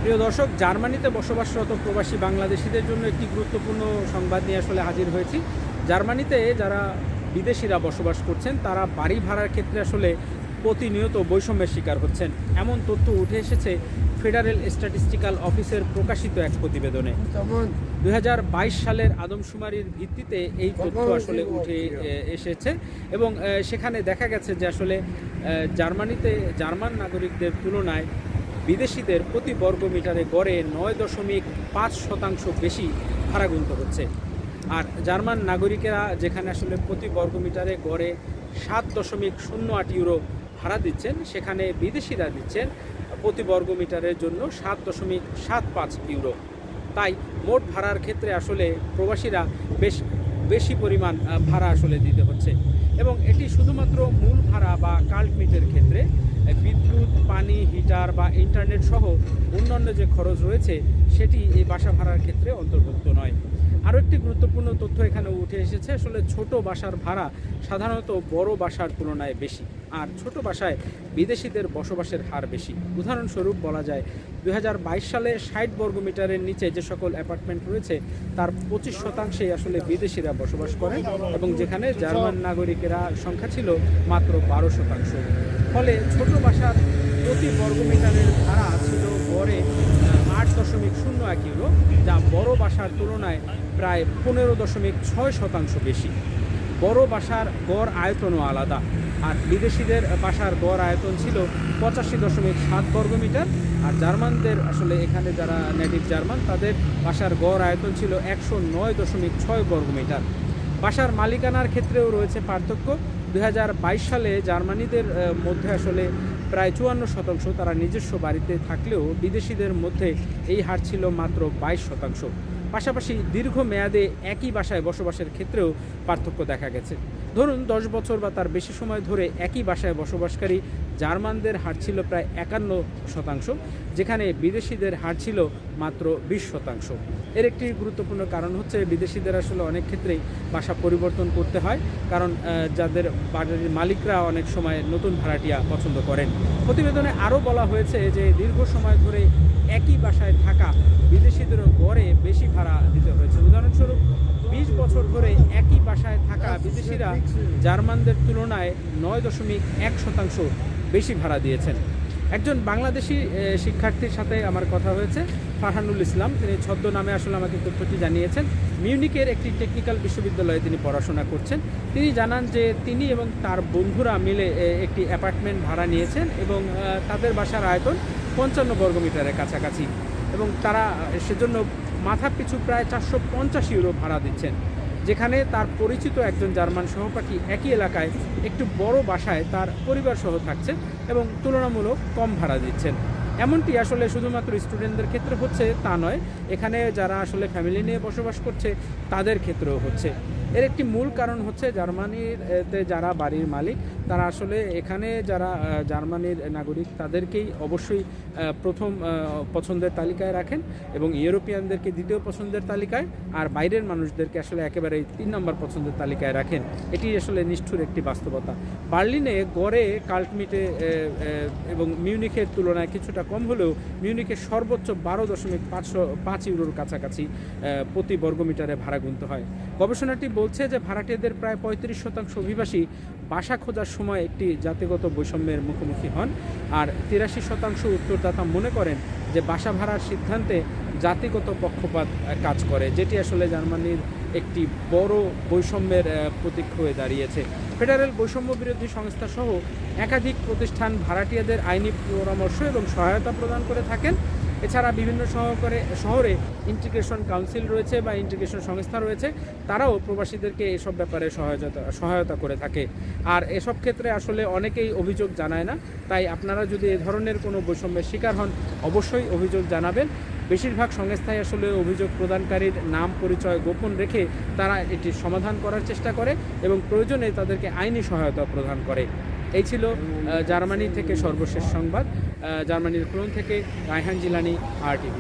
প্রিয় দর্শক, জার্মানিতে বসবাসরত প্রবাসী বাংলাদেশিদের জন্য একটি গুরুত্বপূর্ণ সংবাদ নিয়ে আসলে হাজির হয়েছি। জার্মানিতে যারা বিদেশিরা বসবাস করছেন তারা বাড়ি ভাড়ার ক্ষেত্রে আসলে প্রতিনিয়ত বৈষম্যের শিকার হচ্ছেন, এমন তথ্য উঠে এসেছে ফেডারেল স্ট্যাটিস্টিক্যাল অফিসের প্রকাশিত এক প্রতিবেদনে। 2022 সালের আদমশুমারির ভিত্তিতে এই তথ্য আসলে উঠে এসেছে এবং সেখানে দেখা গেছে যে আসলে জার্মানিতে জার্মান নাগরিকদের তুলনায় বিদেশিদের প্রতি বর্গমিটারে গড়ে 9.5% বেশি ভাড়া গুনতে হচ্ছে। আর জার্মান নাগরিকেরা যেখানে আসলে প্রতি বর্গমিটারে গড়ে 7.08 ইউরো ভাড়া দিচ্ছেন, সেখানে বিদেশিরা দিচ্ছেন প্রতি বর্গমিটারের জন্য 7.75 ইউরো। তাই মোট ভাড়ার ক্ষেত্রে আসলে প্রবাসীরা বেশি পরিমাণ ভাড়া আসলে দিতে হচ্ছে এবং এটি শুধুমাত্র মূল ভাড়া বা কাল্টমিটের ক্ষেত্রে, বিদ্যুৎ, পানি, হিটার বা ইন্টারনেট সহ অন্যান্য যে খরচ রয়েছে সেটি এই বাসা ভাড়ার ক্ষেত্রে অন্তর্ভুক্ত নয়। আরও একটি গুরুত্বপূর্ণ তথ্য এখানে উঠে এসেছে, আসলে ছোট বাসার ভাড়া সাধারণত বড় বাসার তুলনায় বেশি, আর ছোট বাসায় বিদেশিদের বসবাসের হার বেশি। উদাহরণস্বরূপ বলা যায় 2022 সালে 60 বর্গমিটারের নিচে যে সকল অ্যাপার্টমেন্ট রয়েছে তার 25% আসলে বিদেশিরা বসবাস করেন এবং যেখানে জার্মান নাগরিকেরা সংখ্যা ছিল মাত্র 12%। ফলে ছোট বাসার প্রতি বর্গমিটারের ভাড়া ছিল গড়ে 8.01 ইউরো, যা বড় বাসার তুলনায় প্রায় 15.6% বেশি। বড় বাসার গড় আয়তনও আলাদা, আর বিদেশিদের বাসার গড় আয়তন ছিল 85.7 বর্গমিটার, আর জার্মানদের আসলে এখানে যারা নেটিভ জার্মান তাদের বাসার গড় আয়তন ছিল 109.6 বর্গমিটার। বাসার মালিকানার ক্ষেত্রেও রয়েছে পার্থক্য। 2022 সালে জার্মানিদের মধ্যে আসলে প্রায় 54% তারা নিজস্ব বাড়িতে থাকলেও বিদেশিদের মধ্যে এই হার ছিল মাত্র 22%। পাশাপাশি দীর্ঘমেয়াদে একই বাসায় বসবাসের ক্ষেত্রেও পার্থক্য দেখা গেছে। ধরুন 10 বছর বা তার বেশি সময় ধরে একই বাসায় বসবাসকারী জার্মানদের হার ছিল প্রায় 51%, যেখানে বিদেশিদের হার ছিল মাত্র 20%। এর একটি গুরুত্বপূর্ণ কারণ হচ্ছে বিদেশিদের আসলে অনেক ক্ষেত্রেই বাসা পরিবর্তন করতে হয়, কারণ যাদের বাড়ির মালিকরা অনেক সময় নতুন ভাড়াটিয়া পছন্দ করেন। প্রতিবেদনে আরও বলা হয়েছে যে দীর্ঘ সময় ধরে একই বাসায় থাকা বিদেশিদেরও গড়ে বেশি ভাড়া দিতে হয়েছে। উদাহরণস্বরূপ 20 বছর ধরে একই বাসায় থাকা বিদেশিরা জার্মানদের তুলনায় 9.1% বেশি ভাড়া দিয়েছেন। একজন বাংলাদেশি শিক্ষার্থীর সাথে আমার কথা হয়েছে, ফারহানুল ইসলাম। তিনি ছদ্মনামে আসলে আমাকে তথ্যটি জানিয়েছেন। মিউনিকের একটি টেকনিক্যাল বিশ্ববিদ্যালয়ে তিনি পড়াশোনা করছেন। তিনি জানান যে তিনি এবং তার বন্ধুরা মিলে একটি অ্যাপার্টমেন্ট ভাড়া নিয়েছেন এবং তাদের বাসার আয়তন 55 বর্গমিটারের কাছাকাছি এবং তারা সেজন্য মাথা পিছু প্রায় 450 ইউরো ভাড়া দিচ্ছেন, যেখানে তার পরিচিত একজন জার্মান সহপাঠী একই এলাকায় একটু বড় বাসায় তার পরিবার সহ থাকছেন এবং তুলনামূলক কম ভাড়া দিচ্ছেন। এমনটি আসলে শুধুমাত্র স্টুডেন্টদের ক্ষেত্রে হচ্ছে তা নয়, এখানে যারা আসলে ফ্যামিলি নিয়ে বসবাস করছে তাদের ক্ষেত্রেও হচ্ছে। এর একটি মূল কারণ হচ্ছে জার্মানিতে যারা বাড়ির মালিক তারা আসলে এখানে যারা জার্মানির নাগরিক তাদেরকেই অবশ্যই প্রথম পছন্দের তালিকায় রাখেন এবং ইউরোপিয়ানদেরকে দ্বিতীয় পছন্দের তালিকায়, আর বাইরের মানুষদেরকে আসলে একেবারে 3 নম্বর পছন্দের তালিকায় রাখেন। এটি আসলে নিষ্ঠুর একটি বাস্তবতা। বার্লিনে গড়ে কাল্টমিটে এবং মিউনিখের তুলনায় কিছুটা কম হলেও মিউনিখে সর্বোচ্চ 12.5 ইউরোর কাছাকাছি প্রতি বর্গমিটারে ভাড়া গুনতে হয়। গবেষণাটি বলছে যে ভাড়াটিয়াদের প্রায় 35% অভিবাসী বাসা খোঁজার সময় একটি জাতিগত বৈষম্যের মুখোমুখি হন, আর 83% উত্তরদাতা মনে করেন যে বাসা ভাড়ার সিদ্ধান্তে জাতিগত পক্ষপাত কাজ করে, যেটি আসলে জার্মানির একটি বড় বৈষম্যের প্রতীক হয়ে দাঁড়িয়েছে। ফেডারেল বৈষম্য বিরোধী সংস্থা সহ একাধিক প্রতিষ্ঠান ভাড়াটিয়াদের আইনি পরামর্শ এবং সহায়তা প্রদান করে থাকেন। এছাড়া বিভিন্ন শহরে ইন্টিগ্রেশন কাউন্সিল রয়েছে বা ইন্টিগ্রেশন সংস্থা রয়েছে, তারাও প্রবাসীদেরকে এসব ব্যাপারে সহায়তা করে থাকে। আর এসব ক্ষেত্রে আসলে অনেকেই অভিযোগ জানায় না, তাই আপনারা যদি এ ধরনের কোনো বৈষম্যের শিকার হন অবশ্যই অভিযোগ জানাবেন। বেশিরভাগ সংস্থায় আসলে অভিযোগ প্রদানকারীর নাম পরিচয় গোপন রেখে তারা এটির সমাধান করার চেষ্টা করে এবং প্রয়োজনে তাদেরকে আইনি সহায়তা প্রদান করে। এই ছিল জার্মানি থেকে সর্বশেষ সংবাদ। জার্মানির কোলন থেকে রায়হান জিলানি, RTV।